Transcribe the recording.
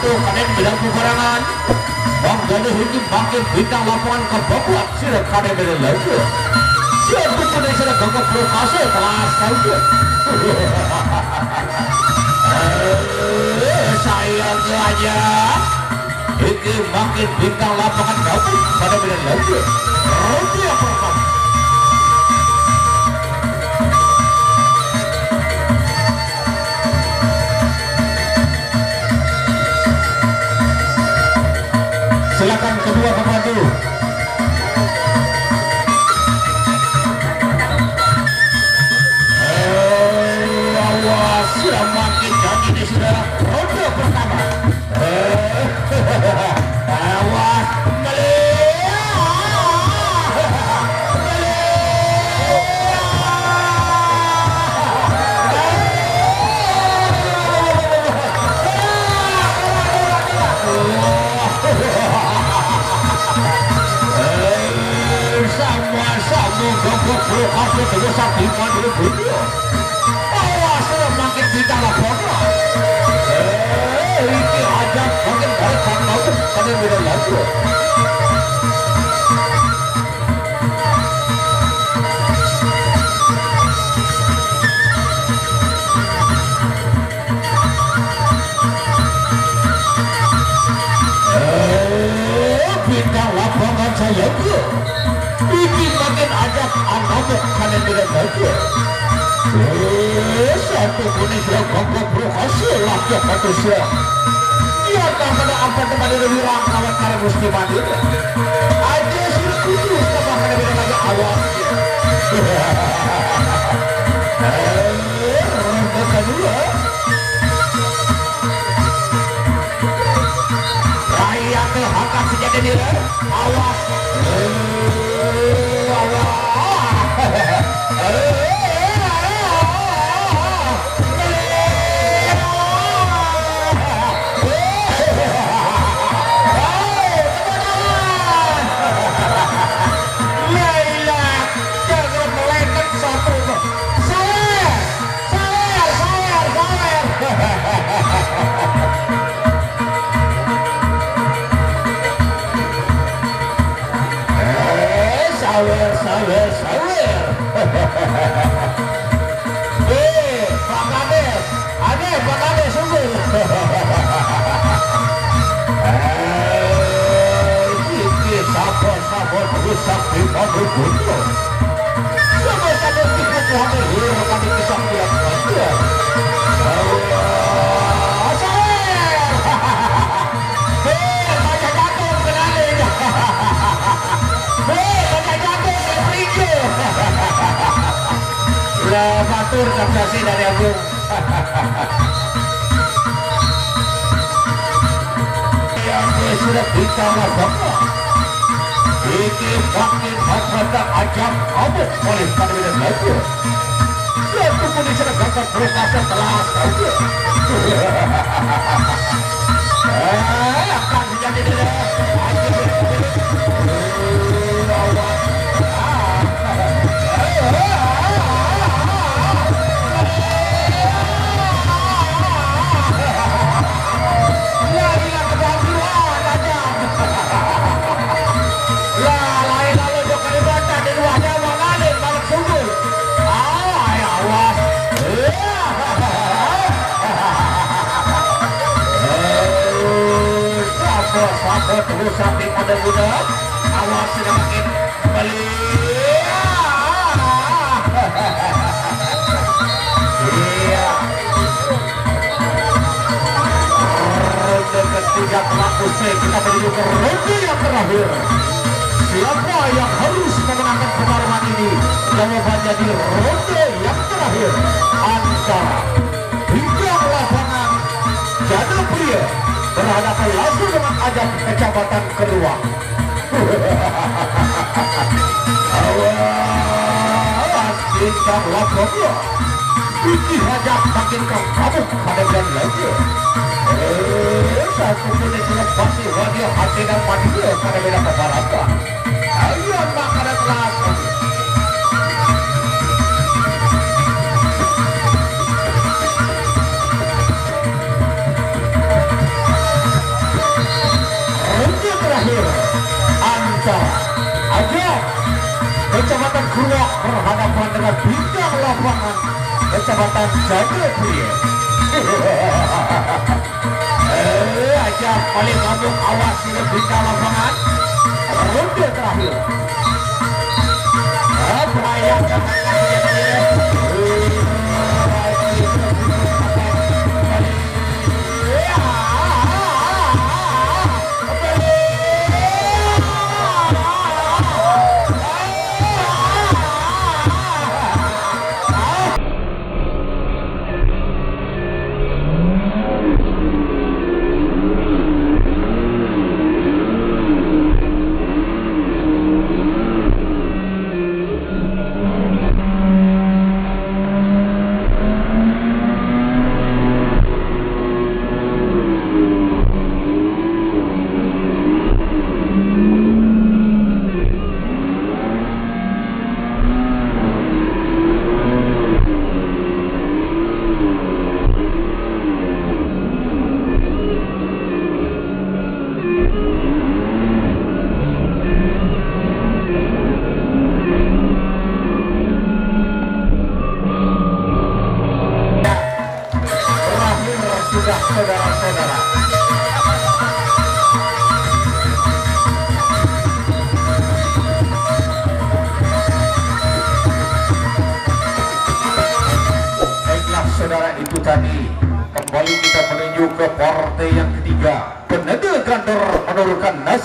tuh kalian bilang kurangan bang jadi hiji bangkit bintang lapangan ke babuak sirap kalian bilang lagi siap tuh dari sana gagap lokasi kelas saja sayang aja ini bangkit bintang lapangan babuak pada bilang lagi roti yang pertama. Silakan kedua pembantu. Awas, sudah makin janji ini sudah roda pertama. Awas, aku terus sakit pada video. Awas sudah makin tidak lapor. Ini aja makin baik karena aku pada video lagi. Bintang lapangan saya tuh. Bikin makin ajak anakmu kalian tidak bahagia. Satu kuning sudah gogok berhasil laki manusia. Dia tak pada apa teman dari wirang kawan karena mesti mati. Aja sudah kudus sama kalian tidak lagi awas. Ronde kedua. Rakyat terhangkat sejati diri. Awas. Sawer. Pak Kades, Pak Kades sungguh. Ini sabar rusak di pabrik buntu. Sama saja tipu Tuhan hero kami kisah lihat saja. Baca jatuh kenalin. Lah matur kasih dari Agung. Yang sudah ditawar bapak. Ini makin masyarakat ajak kamu oleh pada bidang lagi. Satu pun disana gagal berkasa telah saja. Akan menjadi dia. Terus sampai pada budak awas sudah makin kembali iya ronde ketiga telah usai kita menuju ke ronde yang terakhir. Siapa yang harus memenangkan pertarungan ini? Jawabannya di ronde yang terakhir antara bintang lapangan Jana Pria berhadapan langsung dengan ajak kecamatan kedua. Awas bintang lapangan Iki ajak makin ke kamu pada bulan lagi. Satu menit selepas dia hati dan mati pada beda kebaraka. Ayo makanan kelas. lapangan dengan bintang lapangan Kecamatan Jagapura. Aja paling ngomong awas ini bintang lapangan. Ronde terakhir. Merayakan saudara-saudara. Baiklah saudara, itu tadi kembali kita menuju ke partai yang ketiga. Penada Gandor menurunkan nasi